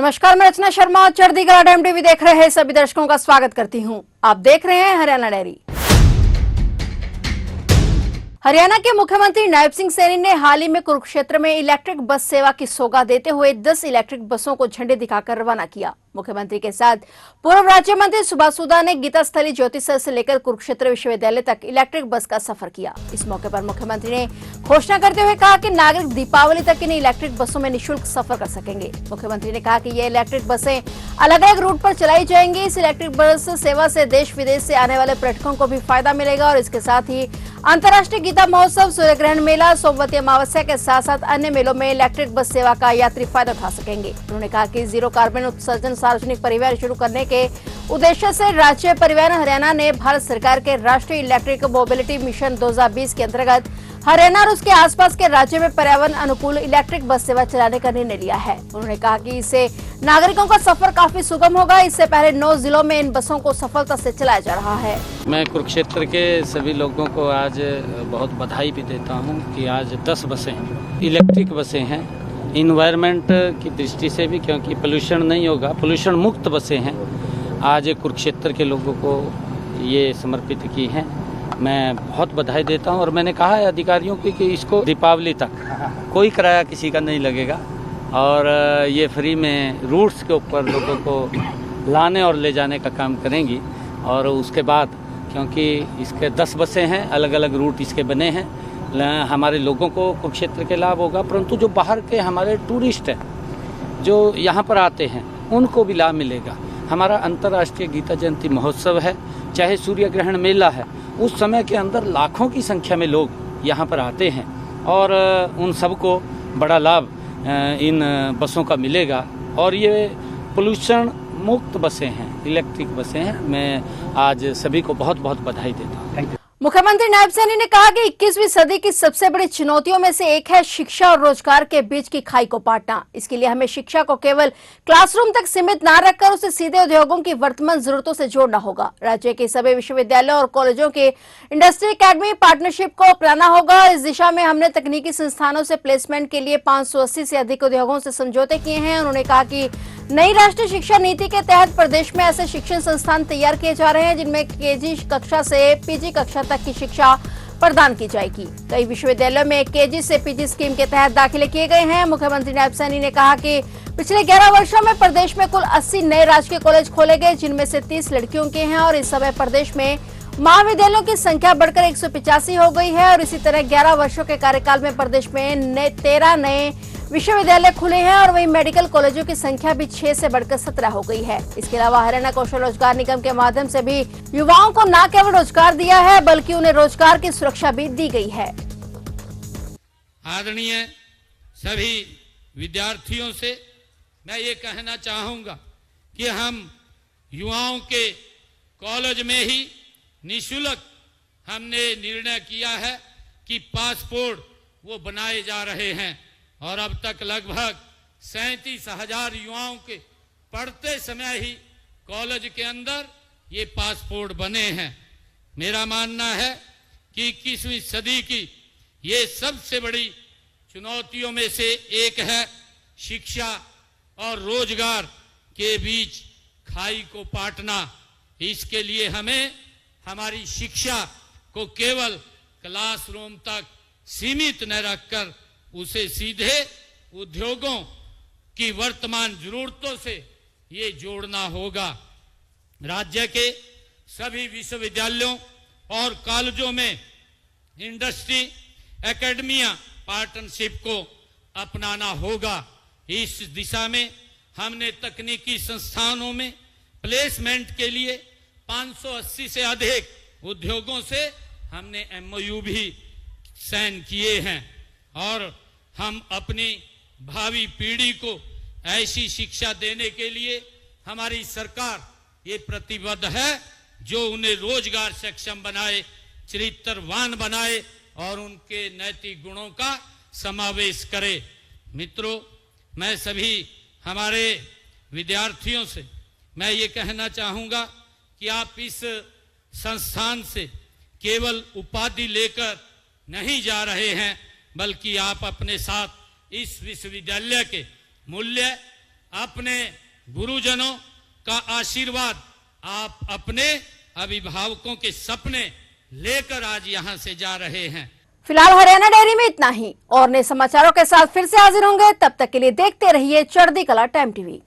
नमस्कार, मैं रचना शर्मा चढ़ीगढ़ एमटीवी देख रहे सभी दर्शकों का स्वागत करती हूं। आप देख रहे हैं हरियाणा डायरी। हरियाणा के मुख्यमंत्री नायब सिंह सैनी ने हाल ही में कुरुक्षेत्र में इलेक्ट्रिक बस सेवा की सौगात देते हुए 10 इलेक्ट्रिक बसों को झंडे दिखाकर रवाना किया। मुख्यमंत्री के साथ पूर्व राज्य मंत्री सुभाष सुधा ने गीता स्थली ज्योतिसर से लेकर कुरुक्षेत्र विश्वविद्यालय तक इलेक्ट्रिक बस का सफर किया। इस मौके पर मुख्यमंत्री ने घोषणा करते हुए कहा कि नागरिक दीपावली तक इन इलेक्ट्रिक बसों में निःशुल्क सफर कर सकेंगे। मुख्यमंत्री ने कहा कि ये इलेक्ट्रिक बसें अलग अलग रूट पर चलाई जाएंगी। इस इलेक्ट्रिक बस सेवा से देश विदेश से आने वाले पर्यटकों को भी फायदा मिलेगा और इसके साथ ही अंतर्राष्ट्रीय गीता महोत्सव, सूर्यग्रहण मेला, सोमवती अमावस्या के साथ साथ अन्य मेलों में इलेक्ट्रिक बस सेवा का यात्री फायदा उठा सकेंगे। उन्होंने कहा कि जीरो कार्बन उत्सर्जन सार्वजनिक परिवहन शुरू करने के उद्देश्य से राज्य परिवहन हरियाणा ने भारत सरकार के राष्ट्रीय इलेक्ट्रिक मोबिलिटी मिशन 2020 के अंतर्गत हरियाणा और उसके आसपास के राज्य में पर्यावरण अनुकूल इलेक्ट्रिक बस सेवा चलाने का निर्णय लिया है। उन्होंने कहा कि इससे नागरिकों का सफर काफी सुगम होगा। इससे पहले 9 जिलों में इन बसों को सफलता से चलाया जा रहा है। मैं कुरुक्षेत्र के सभी लोगों को आज बहुत बधाई भी देता हूं कि आज 10 बसें इलेक्ट्रिक बसें हैं। इन्वायरमेंट की दृष्टि से भी, क्योंकि पोल्यूशन नहीं होगा, पोल्यूशन मुक्त बसें हैं। आज कुरुक्षेत्र के लोगों को ये समर्पित की हैं। मैं बहुत बधाई देता हूं और मैंने कहा है अधिकारियों को कि इसको दीपावली तक कोई किराया किसी का नहीं लगेगा और ये फ्री में रूट्स के ऊपर लोगों को लाने और ले जाने का काम करेंगी। और उसके बाद, क्योंकि इसके 10 बसें हैं, अलग अलग रूट इसके बने हैं, हमारे लोगों को कुरुक्षेत्र के लाभ होगा, परंतु जो बाहर के हमारे टूरिस्ट हैं जो यहाँ पर आते हैं उनको भी लाभ मिलेगा। हमारा अंतर्राष्ट्रीय गीता जयंती महोत्सव है, चाहे सूर्य ग्रहण मेला है, उस समय के अंदर लाखों की संख्या में लोग यहाँ पर आते हैं और उन सबको बड़ा लाभ इन बसों का मिलेगा। और ये पोल्यूशन मुक्त बसें हैं, इलेक्ट्रिक बसें हैं। मैं आज सभी को बहुत बहुत बधाई देता हूँ। Thank you. मुख्यमंत्री नायब सैनी ने कहा कि 21वीं सदी की सबसे बड़ी चुनौतियों में से एक है शिक्षा और रोजगार के बीच की खाई को पाटना। इसके लिए हमें शिक्षा को केवल क्लासरूम तक सीमित न रखकर उसे सीधे उद्योगों की वर्तमान जरूरतों से जोड़ना होगा। राज्य के सभी विश्वविद्यालयों और कॉलेजों के इंडस्ट्री एकेडमी पार्टनरशिप को अपनाना होगा। इस दिशा में हमने तकनीकी संस्थानों से प्लेसमेंट के लिए 580 से अधिक उद्योगों से समझौते किए हैं। उन्होंने कहा कि नई राष्ट्रीय शिक्षा नीति के तहत प्रदेश में ऐसे शिक्षण संस्थान तैयार किए जा रहे हैं जिनमें केजी कक्षा से पीजी कक्षा तक की शिक्षा प्रदान की जाएगी। कई विश्वविद्यालयों में केजी से पीजी स्कीम के तहत दाखिले किए गए हैं। मुख्यमंत्री नायब सैनी ने कहा कि पिछले 11 वर्षों में प्रदेश में कुल 80 नए राजकीय कॉलेज खोले गए, जिनमें से 30 लड़कियों के हैं और इस समय प्रदेश में महाविद्यालयों की संख्या बढ़कर 185 हो गई है। और इसी तरह 11 वर्षों के कार्यकाल में प्रदेश में 13 नए विश्वविद्यालय खुले हैं और वहीं मेडिकल कॉलेजों की संख्या भी 6 से बढ़कर 17 हो गई है। इसके अलावा हरियाणा कौशल रोजगार निगम के माध्यम से भी युवाओं को न केवल रोजगार दिया है बल्कि उन्हें रोजगार की सुरक्षा भी दी गई है। आदरणीय सभी विद्यार्थियों से मैं ये कहना चाहूंगा कि हम युवाओं के कॉलेज में ही निःशुल्क हमने निर्णय किया है कि पासपोर्ट वो बनाए जा रहे हैं और अब तक लगभग 37,000 युवाओं के पढ़ते समय ही कॉलेज के अंदर ये पासपोर्ट बने हैं। मेरा मानना है कि 21वीं सदी की ये सबसे बड़ी चुनौतियों में से एक है शिक्षा और रोजगार के बीच खाई को पाटना। इसके लिए हमें हमारी शिक्षा को केवल क्लासरूम तक सीमित न रखकर उसे सीधे उद्योगों की वर्तमान जरूरतों से ये जोड़ना होगा। राज्य के सभी विश्वविद्यालयों और कॉलेजों में इंडस्ट्री एकेडमिया पार्टनरशिप को अपनाना होगा। इस दिशा में हमने तकनीकी संस्थानों में प्लेसमेंट के लिए 580 से अधिक उद्योगों से हमने MOU भी साइन किए हैं और हम अपनी भावी पीढ़ी को ऐसी शिक्षा देने के लिए हमारी सरकार ये प्रतिबद्ध है जो उन्हें रोजगार सक्षम बनाए, चरित्रवान बनाए और उनके नैतिक गुणों का समावेश करे। मित्रों, मैं सभी हमारे विद्यार्थियों से मैं ये कहना चाहूंगा कि आप इस संस्थान से केवल उपाधि लेकर नहीं जा रहे हैं बल्कि आप अपने साथ इस विश्वविद्यालय के मूल्य, अपने गुरुजनों का आशीर्वाद, आप अपने अभिभावकों के सपने लेकर आज यहाँ से जा रहे हैं। फिलहाल हरियाणा डायरी में इतना ही, और नए समाचारों के साथ फिर से हाजिर होंगे। तब तक के लिए देखते रहिए चढ़ती कला टाइम टीवी।